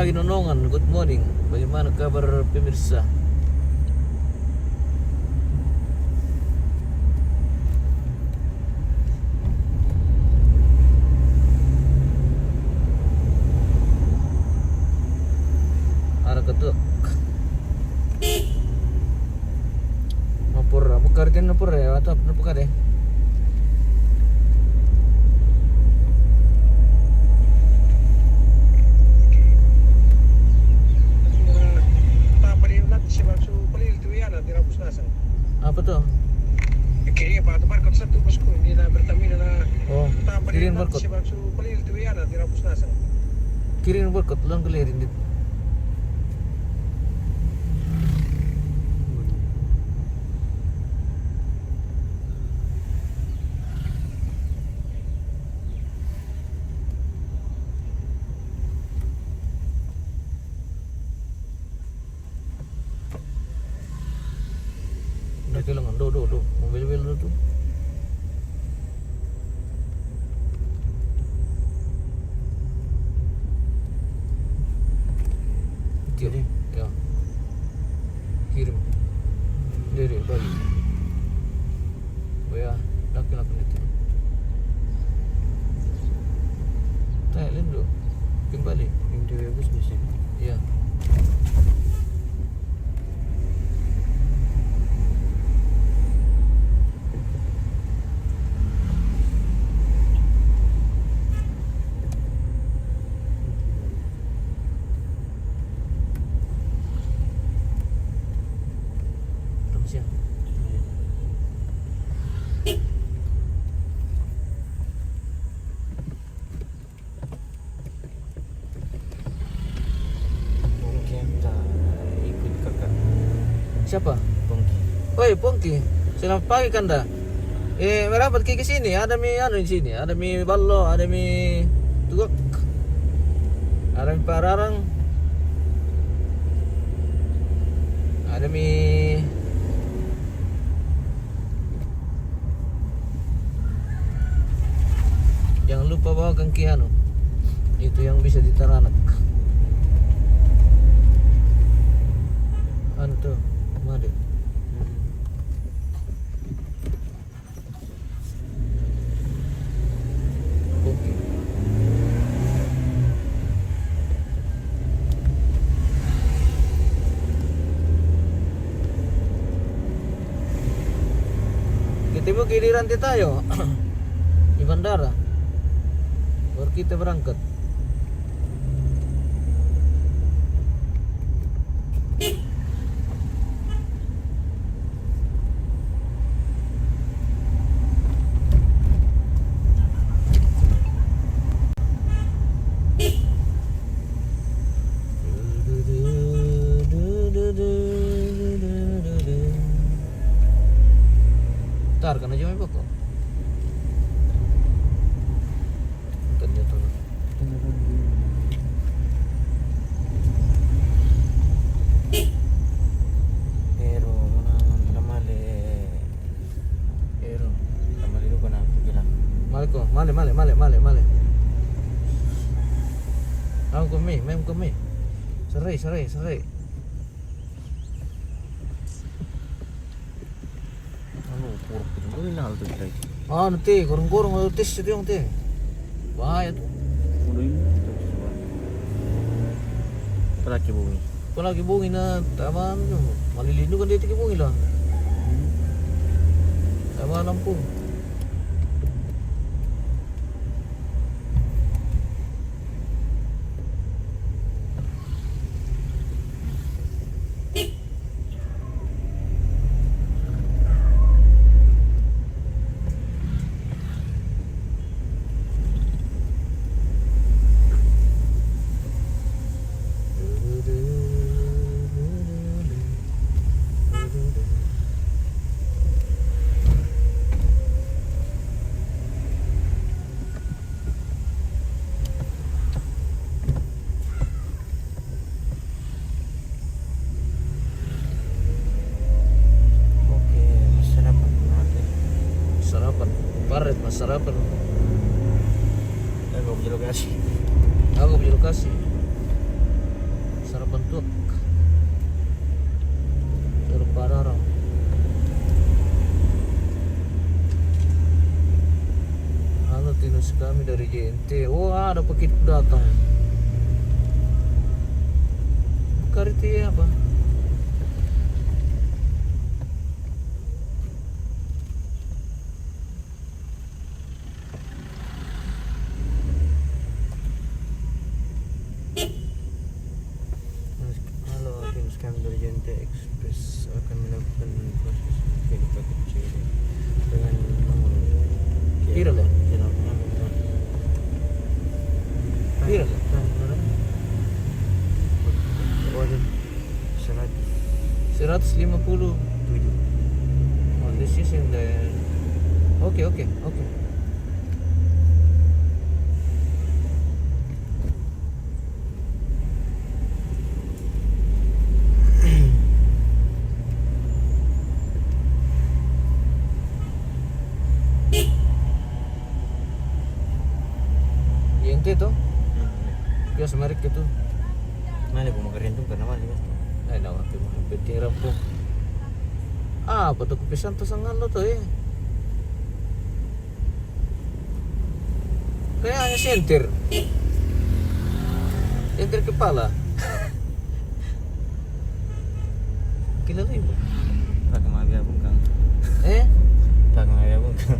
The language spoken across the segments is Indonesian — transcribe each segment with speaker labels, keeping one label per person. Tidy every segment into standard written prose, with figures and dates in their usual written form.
Speaker 1: pagi Nonongan, good morning. Bagaimana kabar pemirsa? Ada ketuk. Mapur, mukar din napur ya, atau napukar ya? Apa tuh?
Speaker 2: Kiri apa tu barcode satu bosku di na Pertamina na.
Speaker 1: Oh, kirim barcode.
Speaker 2: Si bakso palil tu yana di Rapus Nasa.
Speaker 1: Kirim barcode lang kalirin dit. Udah kailangan do mobil tuh. Jadi, ya. Kirim. Dari Bali. Oh ya, laki-laki itu. Thailand do. Kembali.
Speaker 2: Hindi business ni.
Speaker 1: Iya. Siya.
Speaker 2: Mungkin tak ikut kakak
Speaker 1: Siapa?
Speaker 2: Pongki.
Speaker 1: Oi, Pongki. Selamat pagi Kanda. Merapat ke sini. Ada mie anu di sini. Ada mie ballo, ada mie tugak. Ada mie pararang. Ada mie jangan lupa bawa kangki anu. Itu yang bisa ditaranak. Anu tuh, made. Oke. Kita mau giliran tayo di bandara. Baru kita berangkat. Ntar kan aja mau kok. Ternyata
Speaker 2: Pero mana namale.
Speaker 1: Ero.
Speaker 2: Namale lu kana aku bilang.
Speaker 1: Male ko, male. Aku kami, mem kami. Serai.
Speaker 2: Anu kurang itu final tu kita.
Speaker 1: Ah, nanti kurang tes itu yang teh. Bahaya tuh.
Speaker 2: Udah ini. Pelaki bumi.
Speaker 1: Kau lagi bungi na taman, malilindo kan dia tinggi bungi lah. Taman Lampung. Paret mas sarapan.
Speaker 2: Aku punya lokasi.
Speaker 1: Aku punya lokasi. bentuk terpararang. Halo tinus kami dari JNT. Wah, ada paket datang. Kariti apa? Halo, tinus kami dari JNT Express akan melakukan proses pilih paket C dengan nomor kira lah. Kira lah.
Speaker 2: Waduh,
Speaker 1: 157.
Speaker 2: 107.
Speaker 1: Oh, this is in the. Okay. JNT tuh, biasa merek itu.
Speaker 2: Mana po makarintung ka naman, di ba?
Speaker 1: Ay, nakakit mo. Betira po. Ah, bato kupisan to sa ngalo to eh. Kaya hanya center. Center kepala. Kilala yun.
Speaker 2: Tak mabiyabong ka.
Speaker 1: Eh?
Speaker 2: Tak mabiyabong ka.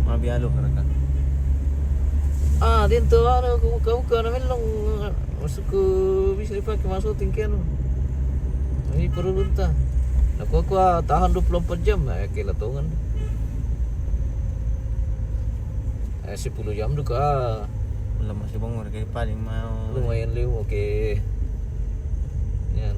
Speaker 2: Mabiyalo ka na ka.
Speaker 1: Ah, dito ano, kamu namin lang masuk ke bisa dipakai masukin ke ano. Ini perlu lunta. Aku tahan 24 jam ya kila to kan. 10 jam juga.
Speaker 2: Wala masih bangor kay paling mau.
Speaker 1: Lumayan liw, oke. Yan.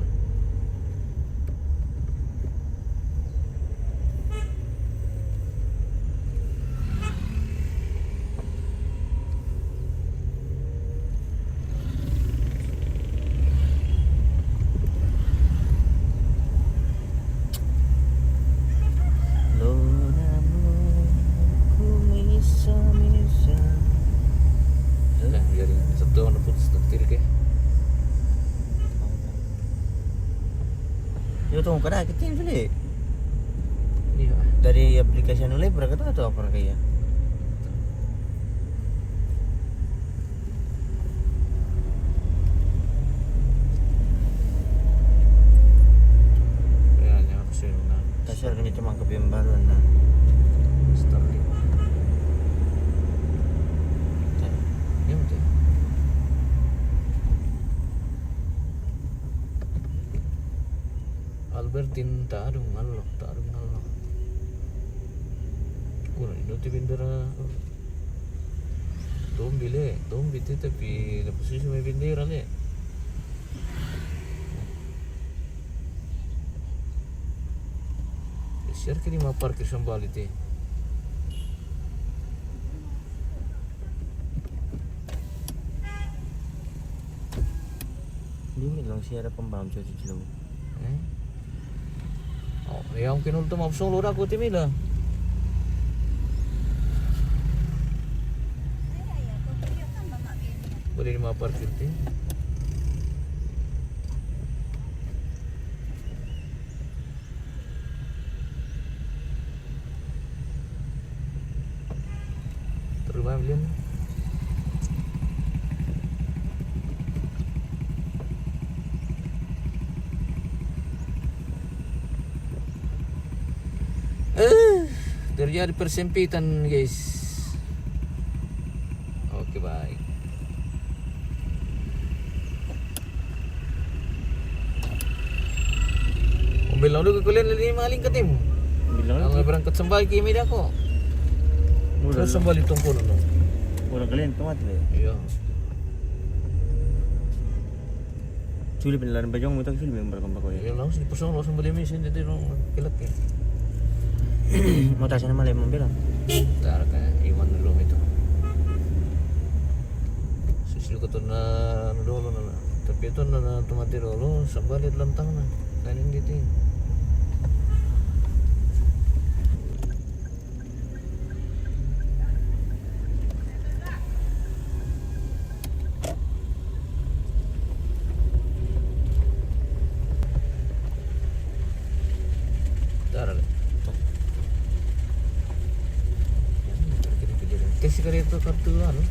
Speaker 1: Nah, jadi satu anak putus takdir ke.
Speaker 2: Yo tunggu kada kita ini.
Speaker 1: Iya.
Speaker 2: Dari aplikasi nulai berapa atau apa kaya?
Speaker 1: Ya, nyampe sih nah.
Speaker 2: Tasar kanya cuma kepembaruan na.
Speaker 1: Starling. Ya betul. Albertin tarung ngalok. Kurang itu di bendera. Tombi itu tapi lepas itu may bendera le. Share ke 5 parkir sambal itu.
Speaker 2: Limit lang siya pambam sa silo.
Speaker 1: Oh, yang kinulto mapsong lura ko timila. Boleh 5 parkir ti. Terus belian. Terjadi persempitan guys. Oke baik. Bilang dulu kalian ini maling ketim.
Speaker 2: Bilang
Speaker 1: Ang berangkat sembali kimi dah ko. Terus sembali tungkol no.
Speaker 2: Orang kalian tomat le.
Speaker 1: Iya.
Speaker 2: Sulit pinalan ba yung mutak sulit member kang bakoy.
Speaker 1: Iya langsung dipasang langsung beli mesin itu no kilat ya.
Speaker 2: Mau tasnya malah emang bilang.
Speaker 1: Tar kayak Iwan dulu itu. Susu ko to na dulu na. Tapi itu na tomate dulu sembali lantang na. Kanin gitu. kali itu kartu anu